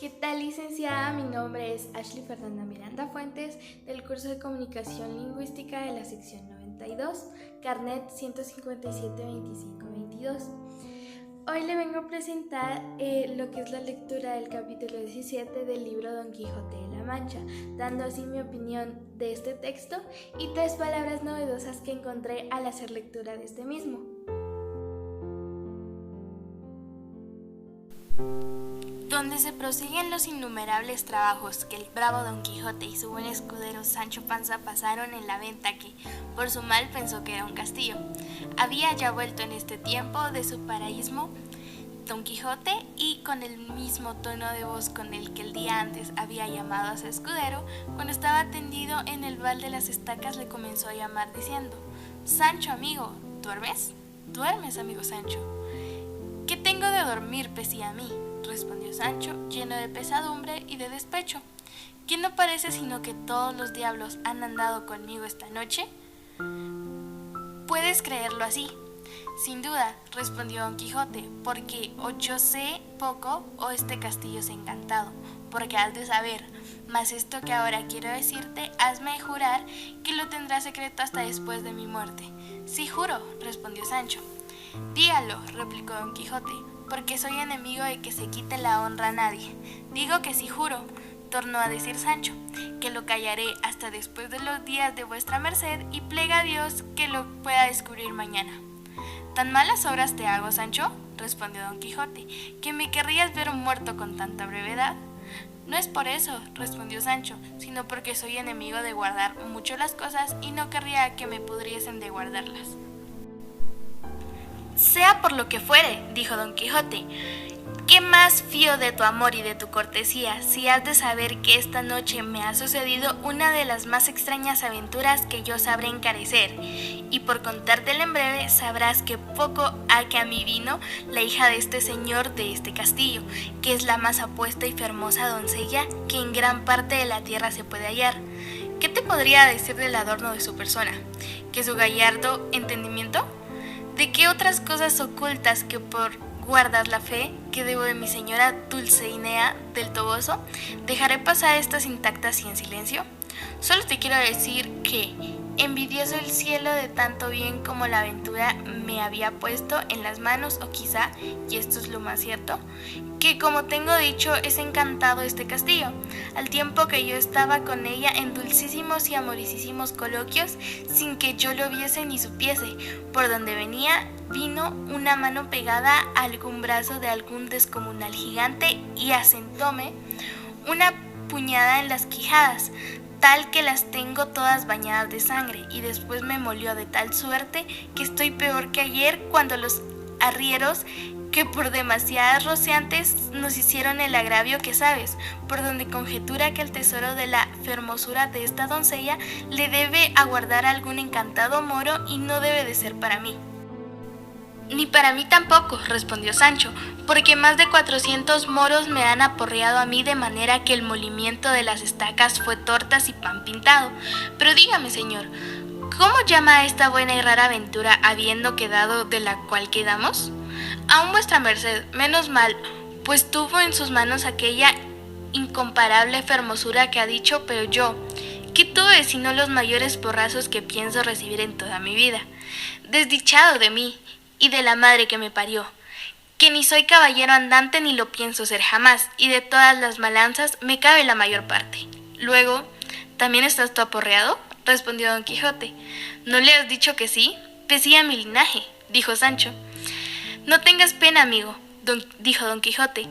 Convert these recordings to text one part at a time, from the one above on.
¿Qué tal, licenciada? Mi nombre es Ashley Fernanda Miranda Fuentes, del curso de Comunicación Lingüística de la sección 92, Carnet 157-25-22. Hoy le vengo a presentar lo que es la lectura del capítulo 17 del libro Don Quijote de la Mancha, dando así mi opinión de este texto y 3 palabras novedosas que encontré al hacer lectura de este mismo. Donde se prosiguen los innumerables trabajos que el bravo Don Quijote y su buen escudero Sancho Panza pasaron en la venta que, por su mal, pensó que era un castillo. Había ya vuelto en este tiempo de su paraísmo Don Quijote, y con el mismo tono de voz con el que el día antes había llamado a su escudero, cuando estaba tendido en el val de las estacas, le comenzó a llamar diciendo: «Sancho, amigo, ¿duermes? ¿Duermes, amigo Sancho?» «¿Qué tengo de dormir, pese a mí?», respondió Sancho, lleno de pesadumbre y de despecho. «¿Quién no parece sino que todos los diablos han andado conmigo esta noche?» «¿Puedes creerlo así?» «Sin duda», respondió Don Quijote, «porque o yo sé poco o este castillo es encantado, porque has de saber, mas esto que ahora quiero decirte, hazme jurar que lo tendrás secreto hasta después de mi muerte». «Sí, juro», respondió Sancho. «Dígalo», replicó Don Quijote, «porque soy enemigo de que se quite la honra a nadie». «Digo que sí, juro», tornó a decir Sancho, «que lo callaré hasta después de los días de vuestra merced, y plega a Dios que lo pueda descubrir mañana». «¿Tan malas obras te hago, Sancho?», respondió Don Quijote, «que me querrías ver muerto con tanta brevedad». «No es por eso», respondió Sancho, «sino porque soy enemigo de guardar mucho las cosas y no querría que me pudriesen de guardarlas». «Sea por lo que fuere», dijo Don Quijote, «¿qué más fío de tu amor y de tu cortesía, si has de saber que esta noche me ha sucedido una de las más extrañas aventuras que yo sabré encarecer? Y por contártela en breve, sabrás que poco ha que a mí vino la hija de este señor de este castillo, que es la más apuesta y hermosa doncella que en gran parte de la tierra se puede hallar. ¿Qué te podría decir del adorno de su persona? ¿Que su gallardo entendimiento? ¿De qué otras cosas ocultas que por guardas la fe que debo de mi señora Dulcinea del Toboso, dejaré pasar estas intactas y en silencio? Solo te quiero decir que, envidioso el cielo de tanto bien como la aventura me había puesto en las manos, o quizá, y esto es lo más cierto, que como tengo dicho es encantado este castillo, al tiempo que yo estaba con ella en dulcísimos y amorosísimos coloquios, sin que yo lo viese ni supiese. Por donde venía, vino una mano pegada a algún brazo de algún descomunal gigante y asentóme una puñada en las quijadas, tal que las tengo todas bañadas de sangre, y después me molió de tal suerte que estoy peor que ayer, cuando los arrieros, que por demasiadas rociantes nos hicieron el agravio que sabes, por donde conjetura que el tesoro de la fermosura de esta doncella le debe aguardar algún encantado moro, y no debe de ser para mí». «Ni para mí tampoco», respondió Sancho, «porque más de 400 moros me han aporreado a mí, de manera que el molimiento de las estacas fue tortas y pan pintado. Pero dígame, señor, ¿cómo llama a esta buena y rara aventura, habiendo quedado de la cual quedamos? Aún vuestra merced, menos mal, pues tuvo en sus manos aquella incomparable fermosura que ha dicho, pero yo, ¿qué tuve sino los mayores porrazos que pienso recibir en toda mi vida? Desdichado de mí y de la madre que me parió, que ni soy caballero andante ni lo pienso ser jamás, y de todas las malanzas me cabe la mayor parte». «Luego, ¿también estás tú aporreado?», respondió Don Quijote. «¿No le has dicho que sí? Pesía mi linaje», dijo Sancho. «No tengas pena, amigo», dijo Don Quijote,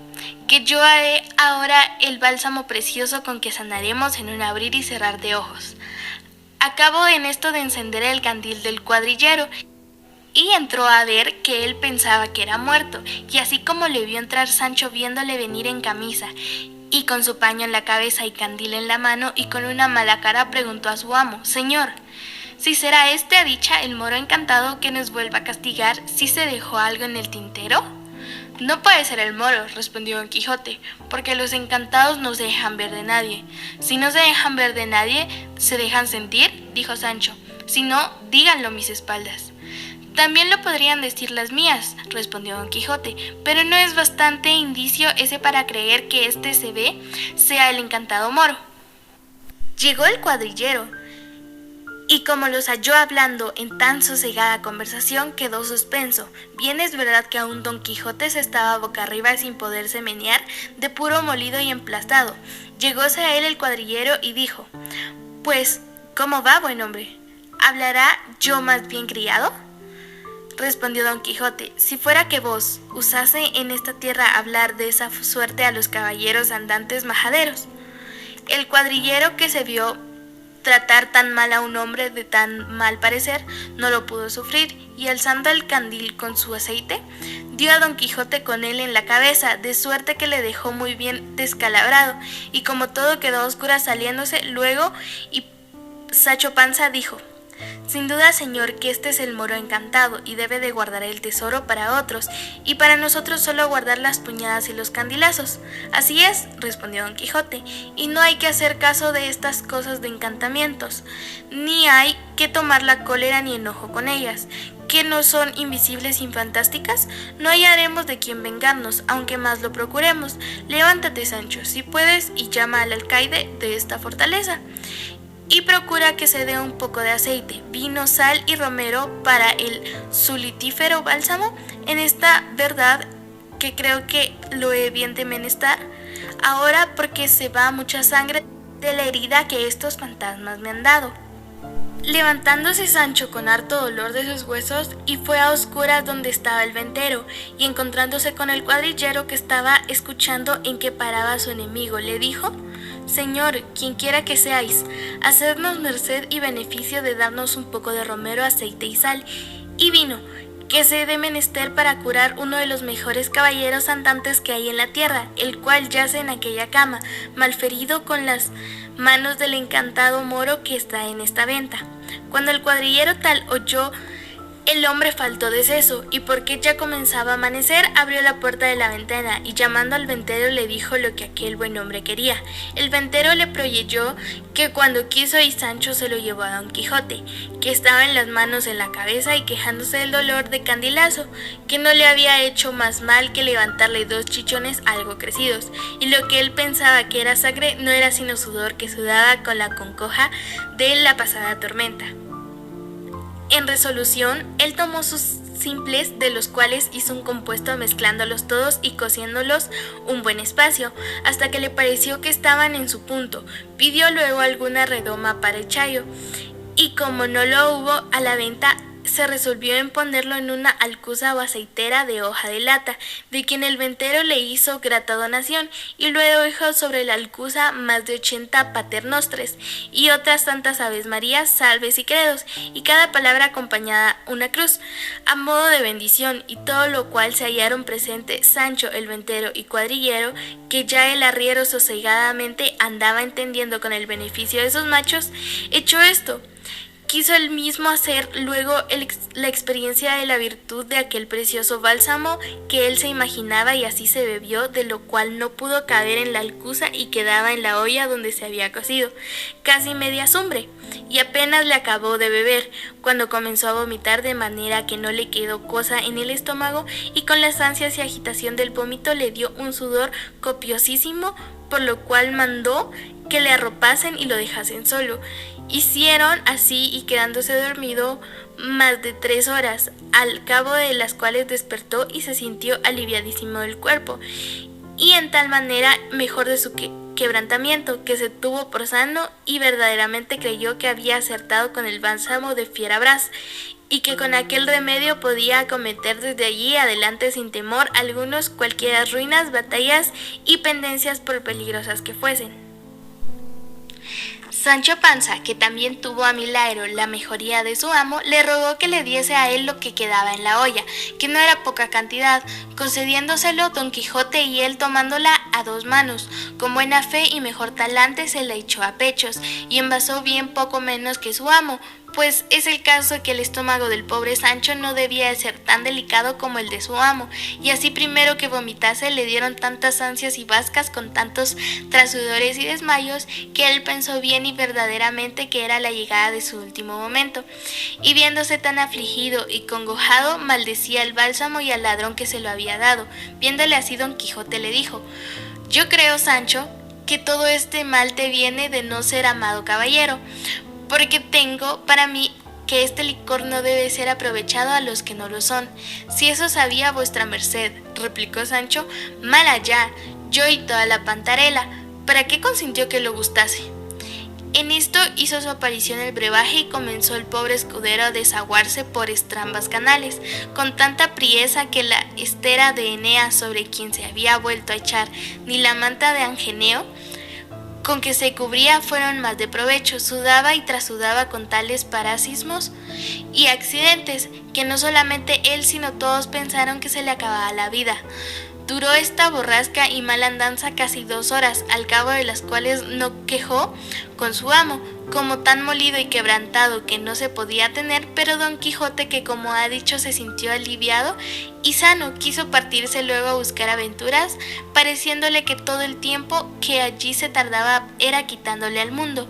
«que yo haré ahora el bálsamo precioso con que sanaremos en un abrir y cerrar de ojos». Acabo en esto de encender el candil del cuadrillero, y entró a ver que él pensaba que era muerto, y así como le vio entrar Sancho, viéndole venir en camisa y con su paño en la cabeza y candil en la mano, y con una mala cara, preguntó a su amo: «Señor, si será este a dicha el moro encantado que nos vuelva a castigar, si se dejó algo en el tintero?» «No puede ser el moro», respondió Don Quijote, «porque los encantados no se dejan ver de nadie». «Si no se dejan ver de nadie, ¿se dejan sentir?», dijo Sancho. «Si no, díganlo mis espaldas». También lo podrían decir las mías, respondió Don Quijote, pero no es bastante indicio ese para creer que este se ve sea el encantado moro. Llegó el cuadrillero, y como los halló hablando en tan sosegada conversación, quedó suspenso. Bien es verdad que aún Don Quijote se estaba boca arriba sin poderse menear, de puro molido y emplastado. Llegóse a él el cuadrillero y dijo: Pues, ¿cómo va, buen hombre? ¿Hablará yo más bien criado? Respondió Don Quijote: Si fuera que vos usase en esta tierra hablar de esa suerte a los caballeros andantes majaderos. El cuadrillero, que se vio tratar tan mal a un hombre de tan mal parecer, no lo pudo sufrir, y alzando el candil con su aceite, dio a Don Quijote con él en la cabeza, de suerte que le dejó muy bien descalabrado, y como todo quedó a oscuras saliéndose luego, y Sancho Panza dijo: Sin duda, señor, que este es el moro encantado, y debe de guardar el tesoro para otros, y para nosotros solo guardar las puñadas y los candilazos. Así es, respondió Don Quijote, y no hay que hacer caso de estas cosas de encantamientos, ni hay que tomar la cólera ni enojo con ellas, que no son invisibles y fantásticas. No hallaremos de quién vengarnos, aunque más lo procuremos. Levántate, Sancho, si puedes, y llama al alcaide de esta fortaleza, y procura que se dé un poco de aceite, vino, sal y romero para el sulitífero bálsamo. En esta verdad que creo que lo he bien de menester ahora, porque se va mucha sangre de la herida que estos fantasmas me han dado. Levantándose Sancho con harto dolor de sus huesos, y fue a oscuras donde estaba el ventero, y encontrándose con el cuadrillero que estaba escuchando en que paraba su enemigo, le dijo: Señor, quienquiera que seáis, hacednos merced y beneficio de darnos un poco de romero, aceite y sal, y vino, que se dé menester para curar uno de los mejores caballeros andantes que hay en la tierra, el cual yace en aquella cama, malferido con las manos del encantado moro que está en esta venta. Cuando el cuadrillero tal oyó, el hombre faltó de seso, y porque ya comenzaba a amanecer, abrió la puerta de la ventana, y llamando al ventero le dijo lo que aquel buen hombre quería. El ventero le proveyó que cuando quiso, y Sancho se lo llevó a Don Quijote, que estaba en las manos en la cabeza y quejándose del dolor de candilazo, que no le había hecho más mal que levantarle 2 chichones algo crecidos, y lo que él pensaba que era sangre no era sino sudor que sudaba con la congoja de la pasada tormenta. En resolución, él tomó sus simples, de los cuales hizo un compuesto mezclándolos todos y cociéndolos un buen espacio, hasta que le pareció que estaban en su punto. Pidió luego alguna redoma para el chayo, y como no lo hubo a la venta, se resolvió en ponerlo en una alcuza o aceitera de hoja de lata, de quien el ventero le hizo grata donación, y luego dejó sobre la alcuza más de 80 paternostres, y otras tantas aves marías, salves y credos, y cada palabra acompañada una cruz, a modo de bendición, y todo lo cual se hallaron presente Sancho, el ventero y cuadrillero, que ya el arriero sosegadamente andaba entendiendo con el beneficio de sus machos. Hecho esto, quiso él mismo hacer luego la experiencia de la virtud de aquel precioso bálsamo que él se imaginaba, y así se bebió, de lo cual no pudo caber en la alcuza y quedaba en la olla donde se había cocido, casi media azumbre, y apenas le acabó de beber, cuando comenzó a vomitar, de manera que no le quedó cosa en el estómago, y con las ansias y agitación del vómito le dio un sudor copiosísimo, por lo cual mandó que le arropasen y lo dejasen solo. Hicieron así, y quedándose dormido más de 3 horas, al cabo de las cuales despertó y se sintió aliviadísimo del cuerpo, y en tal manera mejor de su quebrantamiento, que se tuvo por sano, y verdaderamente creyó que había acertado con el bálsamo de Fierabras, y que con aquel remedio podía acometer desde allí adelante sin temor algunos cualquiera ruinas, batallas y pendencias por peligrosas que fuesen. Sancho Panza, que también tuvo a milagro la mejoría de su amo, le rogó que le diese a él lo que quedaba en la olla, que no era poca cantidad, concediéndoselo Don Quijote, y él tomándola a 2 manos, con buena fe y mejor talante se la echó a pechos, y envasó bien poco menos que su amo, pues es el caso que el estómago del pobre Sancho no debía de ser tan delicado como el de su amo, y así primero que vomitase le dieron tantas ansias y bascas con tantos trasudores y desmayos, que él pensó bien y verdaderamente que era la llegada de su último momento, y viéndose tan afligido y congojado, maldecía el bálsamo y al ladrón que se lo había dado. Viéndole así, Don Quijote le dijo: yo creo, Sancho, que todo este mal te viene de no ser amado caballero, porque tengo para mí que este licor no debe ser aprovechado a los que no lo son. Si eso sabía vuestra merced, replicó Sancho, mal allá, yo y toda la pantarela, ¿para qué consintió que lo gustase? En esto hizo su aparición el brebaje y comenzó el pobre escudero a desaguarse por estrambas canales, con tanta priesa que la estera de Eneas sobre quien se había vuelto a echar, ni la manta de Angeneo con que se cubría fueron más de provecho. Sudaba y trasudaba con tales parasismos y accidentes, que no solamente él sino todos pensaron que se le acababa la vida. Duró esta borrasca y mala andanza casi 2 horas, al cabo de las cuales no quejó con su amo, como tan molido y quebrantado que no se podía tener, pero Don Quijote, que como ha dicho se sintió aliviado y sano, quiso partirse luego a buscar aventuras, pareciéndole que todo el tiempo que allí se tardaba era quitándole al mundo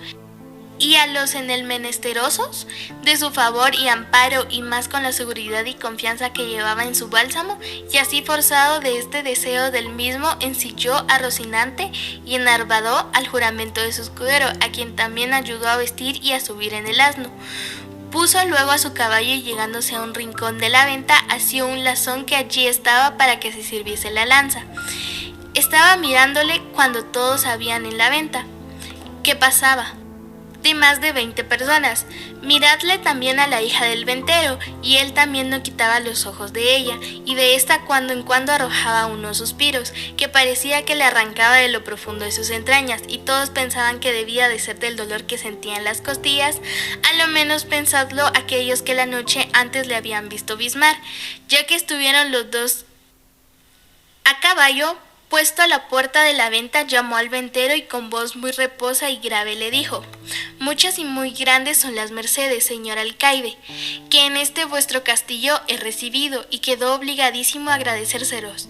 y a los en el menesterosos de su favor y amparo, y más con la seguridad y confianza que llevaba en su bálsamo, y así forzado de este deseo del mismo, ensilló a Rocinante y enarvadó al juramento de su escudero, a quien también ayudó a vestir y a subir en el asno. Puso luego a su caballo y llegándose a un rincón de la venta, asió un lazón que allí estaba para que se sirviese la lanza. Estaba mirándole cuando todos sabían en la venta que pasaba de más de 20 personas. Miradle también a la hija del ventero, y él también no quitaba los ojos de ella, y de esta cuando en cuando arrojaba unos suspiros, que parecía que le arrancaba de lo profundo de sus entrañas, y todos pensaban que debía de ser del dolor que sentía en las costillas. A lo menos pensadlo aquellos que la noche antes le habían visto bizmar, ya que estuvieron los dos a caballo. Puesto a la puerta de la venta, llamó al ventero y con voz muy reposa y grave le dijo: muchas y muy grandes son las mercedes, señor alcaide, que en este vuestro castillo he recibido, y quedo obligadísimo a agradecérselos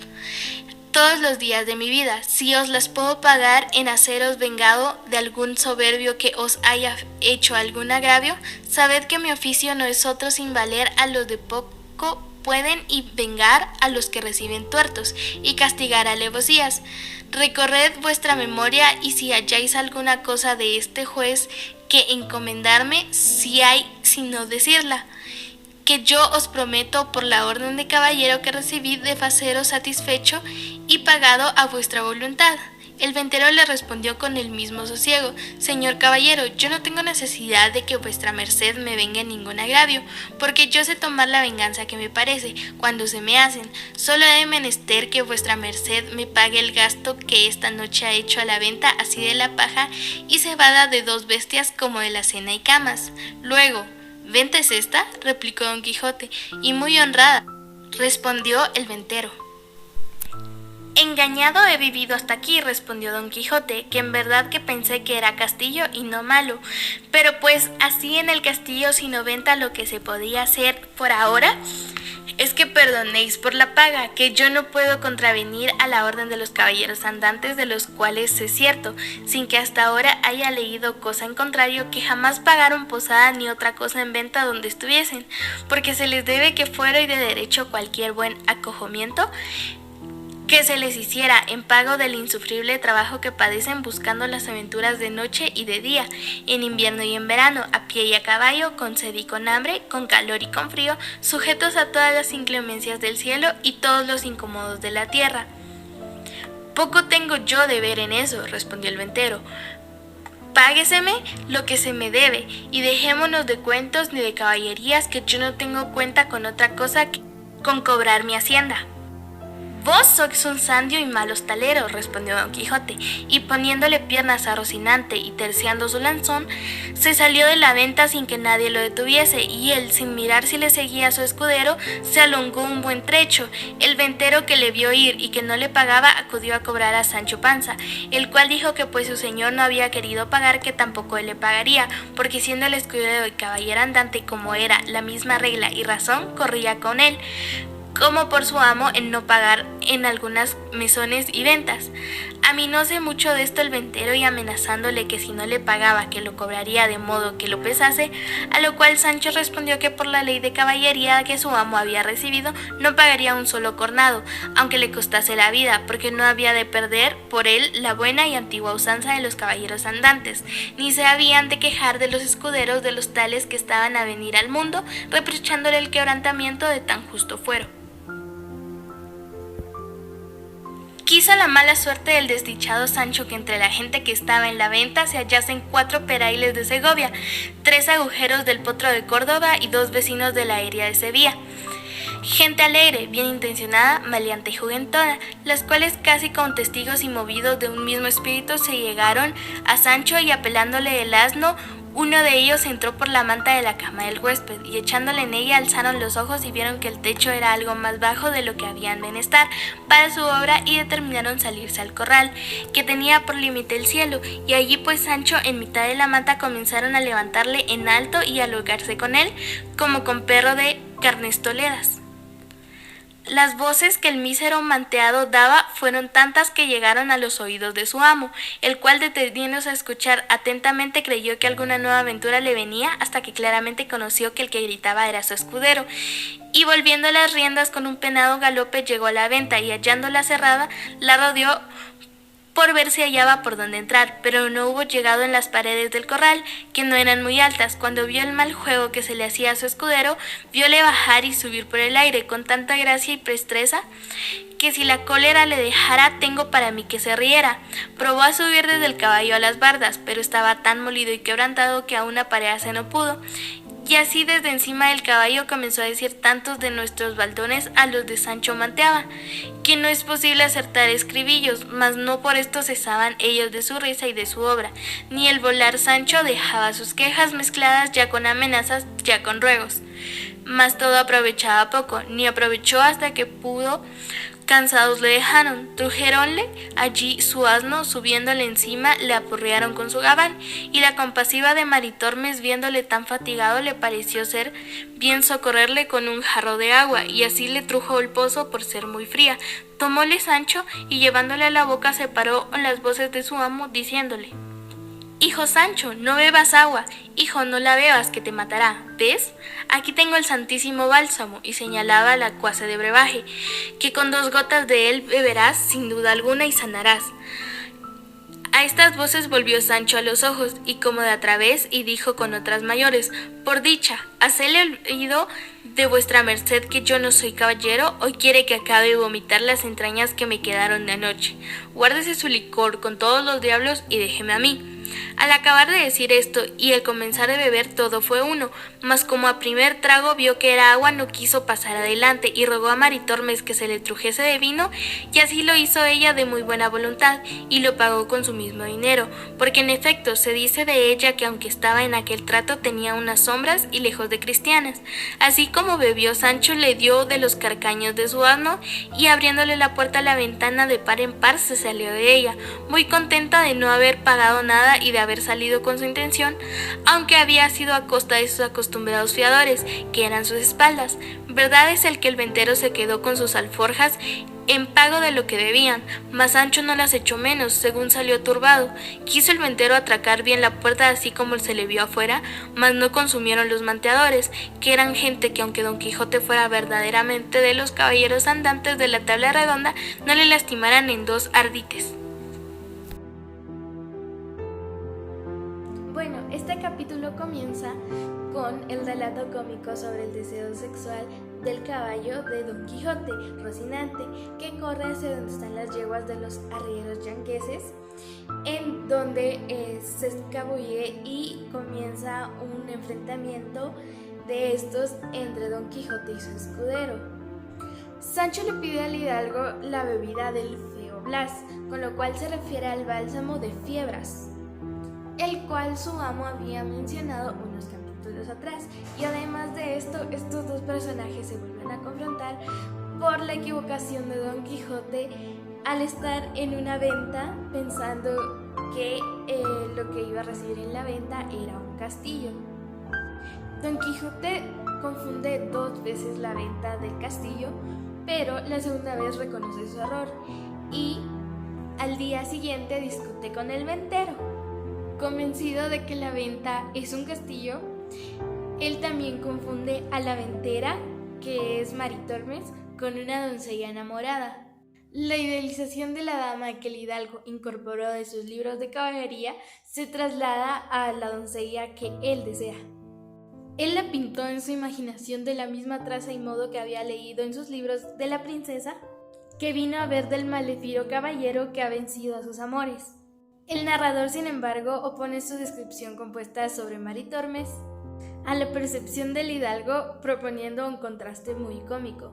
todos los días de mi vida. Si os las puedo pagar en haceros vengado de algún soberbio que os haya hecho algún agravio, sabed que mi oficio no es otro sin valer a los de poco pueden y vengar a los que reciben tuertos y castigar alevosías. Recorred vuestra memoria, y si halláis alguna cosa de este juez que encomendarme, si hay, sino decirla, que yo os prometo por la orden de caballero que recibí de faceros satisfecho y pagado a vuestra voluntad. El ventero le respondió con el mismo sosiego: señor caballero, yo no tengo necesidad de que vuestra merced me venga en ningún agravio, porque yo sé tomar la venganza que me parece, cuando se me hacen. Solo he menester que vuestra merced me pague el gasto que esta noche ha hecho a la venta, así de la paja y cebada de 2 bestias como de la cena y camas. Luego, ¿venta es esta?, replicó Don Quijote. Y muy honrada, respondió el ventero. Engañado he vivido hasta aquí, respondió Don Quijote, que en verdad que pensé que era castillo y no malo, pero pues así en el castillo si no venta lo que se podía hacer por ahora es que perdonéis por la paga, que yo no puedo contravenir a la orden de los caballeros andantes, de los cuales sé cierto, sin que hasta ahora haya leído cosa en contrario, que jamás pagaron posada ni otra cosa en venta donde estuviesen, porque se les debe que fuera y de derecho cualquier buen acogimiento que se les hiciera en pago del insufrible trabajo que padecen buscando las aventuras de noche y de día, en invierno y en verano, a pie y a caballo, con sed y con hambre, con calor y con frío, sujetos a todas las inclemencias del cielo y todos los incomodos de la tierra. Poco tengo yo de ver en eso, respondió el ventero. Págueseme lo que se me debe, y dejémonos de cuentos ni de caballerías, que yo no tengo cuenta con otra cosa que con cobrar mi hacienda. Vos sois un sandio y mal hostalero, respondió Don Quijote, y poniéndole piernas a Rocinante y terciando su lanzón, se salió de la venta sin que nadie lo detuviese, y él, sin mirar si le seguía a su escudero, se alongó un buen trecho. El ventero, que le vio ir y que no le pagaba, acudió a cobrar a Sancho Panza, el cual dijo que pues su señor no había querido pagar, que tampoco él le pagaría, porque siendo el escudero y caballero andante, como era la misma regla y razón, corría con él, como por su amo en no pagar en algunas mesones y ventas. Aminóse mucho de esto el ventero, y amenazándole que si no le pagaba que lo cobraría de modo que lo pesase, a lo cual Sancho respondió que por la ley de caballería que su amo había recibido no pagaría un solo cornado, aunque le costase la vida, porque no había de perder por él la buena y antigua usanza de los caballeros andantes, ni se habían de quejar de los escuderos de los tales que estaban a venir al mundo, reprochándole el quebrantamiento de tan justo fuero. Quiso la mala suerte del desdichado Sancho que entre la gente que estaba en la venta se hallasen 4 perailes de Segovia, 3 agujeros del Potro de Córdoba y 2 vecinos de la Eria de Sevilla. Gente alegre, bien intencionada, maleante y juguetona, las cuales casi con testigos y movidos de un mismo espíritu se llegaron a Sancho, y apelándole el asno, uno de ellos entró por la manta de la cama del huésped, y echándole en ella alzaron los ojos y vieron que el techo era algo más bajo de lo que habían menester para su obra, y determinaron salirse al corral, que tenía por límite el cielo, y allí pues Sancho en mitad de la manta comenzaron a levantarle en alto y a holgarse con él, como con perro de carnestoledas. Las voces que el mísero manteado daba fueron tantas que llegaron a los oídos de su amo, el cual, deteniéndose a escuchar atentamente, creyó que alguna nueva aventura le venía, hasta que claramente conoció que el que gritaba era su escudero, y volviendo las riendas con un penado galope llegó a la venta, y hallándola cerrada, la rodeó por ver si hallaba por dónde entrar, pero no hubo llegado en las paredes del corral, que no eran muy altas. Cuando vio el mal juego que se le hacía a su escudero, vióle bajar y subir por el aire con tanta gracia y presteza, que si la cólera le dejara, tengo para mí que se riera. Probó a subir desde el caballo a las bardas, pero estaba tan molido y quebrantado que aún aparearse no pudo, y así desde encima del caballo comenzó a decir tantos de nuestros baldones a los de Sancho manteaba, que no es posible acertar escribillos, mas no por esto cesaban ellos de su risa y de su obra, ni el volar Sancho dejaba sus quejas mezcladas ya con amenazas, ya con ruegos. Mas todo aprovechaba poco, ni aprovechó hasta que pudo. Cansados le dejaron, trujéronle allí su asno, subiéndole encima le apurrearon con su gabán, y la compasiva de Maritormes, viéndole tan fatigado, le pareció ser bien socorrerle con un jarro de agua, y así le trujo el pozo por ser muy fría. Tomóle Sancho, y llevándole a la boca se paró con las voces de su amo, diciéndole: Hijo Sancho, no bebas agua, hijo, no la bebas, que te matará. ¿Ves? Aquí tengo el santísimo bálsamo, y señalaba la cuasa de brebaje, que con 2 gotas de él beberás sin duda alguna y sanarás. A estas voces volvió Sancho a los ojos, y como de a través, y dijo con otras mayores: Por dicha, hacele oído de vuestra merced que yo no soy caballero, hoy quiere que acabe de vomitar las entrañas que me quedaron de anoche. Guárdese su licor con todos los diablos y déjeme a mí. Al acabar de decir esto y al comenzar de beber, todo fue uno, mas como a primer trago vio que era agua, no quiso pasar adelante, y rogó a Maritormes que se le trujese de vino, y así lo hizo ella de muy buena voluntad, y lo pagó con su mismo dinero, porque en efecto se dice de ella que aunque estaba en aquel trato tenía unas sombras y lejos de cristianas. Así como bebió, Sancho le dio de los carcaños de su asno, y abriéndole la puerta a la ventana de par en par se salió de ella, muy contenta de no haber pagado nada y de haber salido con su intención, aunque había sido a costa de sus acostumbrados fiadores, que eran sus espaldas. Verdad es el que el ventero se quedó con sus alforjas en pago de lo que debían, mas Sancho no las echó menos, según salió turbado. Quiso el ventero atracar bien la puerta así como se le vio afuera, mas no consumieron los manteadores, que eran gente que aunque Don Quijote fuera verdaderamente de los caballeros andantes de la tabla redonda, no le lastimaran en 2 ardites. Bueno, este capítulo comienza con el relato cómico sobre el deseo sexual del caballo de Don Quijote, Rocinante, que corre hacia donde están las yeguas de los arrieros yanqueses, en donde se escabulle y comienza un enfrentamiento de estos entre Don Quijote y su escudero. Sancho le pide al hidalgo la bebida del feo Blas, con lo cual se refiere al bálsamo de fiebras, el cual su amo había mencionado unos capítulos atrás. Y además de esto, estos dos personajes se vuelven a confrontar por la equivocación de Don Quijote al estar en una venta pensando que lo que iba a recibir en la venta era un castillo. Don Quijote confunde 2 veces la venta del castillo, pero la segunda vez reconoce su error y al día siguiente discute con el ventero. Convencido de que la venta es un castillo, él también confunde a la ventera, que es Maritormes, con una doncella enamorada. La idealización de la dama que el hidalgo incorporó de sus libros de caballería se traslada a la doncella que él desea. Él la pintó en su imaginación de la misma traza y modo que había leído en sus libros de la princesa que vino a ver del maléfico caballero que ha vencido a sus amores. El narrador, sin embargo, opone su descripción compuesta sobre Maritormes a la percepción del hidalgo, proponiendo un contraste muy cómico.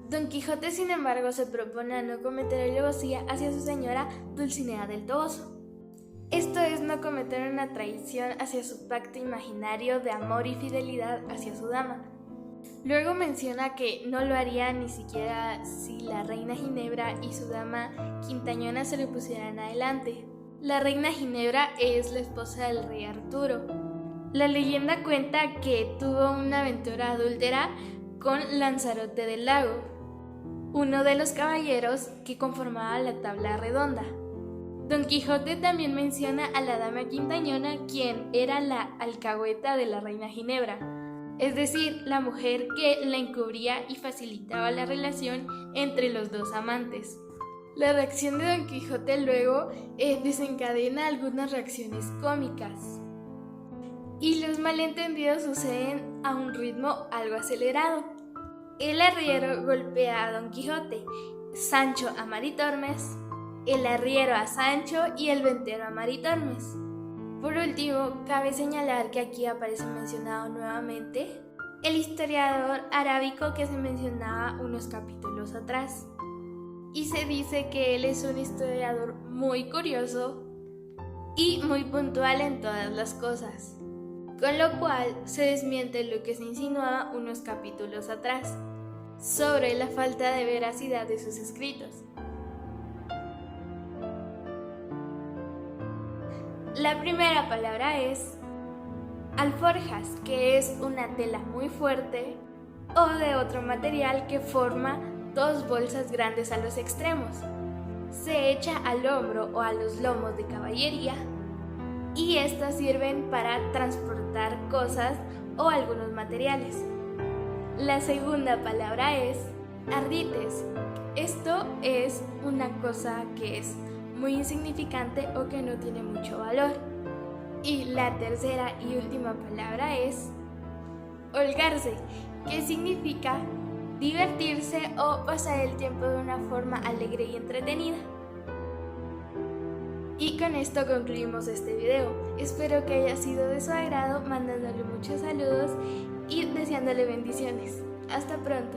Don Quijote, sin embargo, se propone a no cometer alevosía hacia su señora Dulcinea del Toboso. Esto es no cometer una traición hacia su pacto imaginario de amor y fidelidad hacia su dama. Luego menciona que no lo haría ni siquiera si la reina Ginebra y su dama Quintañona se le pusieran adelante. La reina Ginebra es la esposa del rey Arturo. La leyenda cuenta que tuvo una aventura adúltera con Lanzarote del Lago, uno de los caballeros que conformaba la tabla redonda. Don Quijote también menciona a la dama Quintañona, quien era la alcahueta de la reina Ginebra, es decir, la mujer que la encubría y facilitaba la relación entre los dos amantes. La reacción de Don Quijote luego desencadena algunas reacciones cómicas, y los malentendidos suceden a un ritmo algo acelerado. El arriero golpea a Don Quijote, Sancho a Maritormes, el arriero a Sancho y el ventero a Maritormes. Por último, cabe señalar que aquí aparece mencionado nuevamente el historiador arábico que se mencionaba unos capítulos atrás. Y se dice que él es un historiador muy curioso y muy puntual en todas las cosas, con lo cual se desmiente lo que se insinuaba unos capítulos atrás sobre la falta de veracidad de sus escritos. La primera palabra es alforjas, que es una tela muy fuerte o de otro material que forma 2 bolsas grandes a los extremos. Se echa al hombro o a los lomos de caballería y estas sirven para transportar cosas o algunos materiales. La segunda palabra es ardites. Esto es una cosa que es muy insignificante o que no tiene mucho valor. Y la tercera y última palabra es holgarse, que significa divertirse o pasar el tiempo de una forma alegre y entretenida. Y con esto concluimos este video. Espero que haya sido de su agrado, mandándole muchos saludos y deseándole bendiciones. Hasta pronto.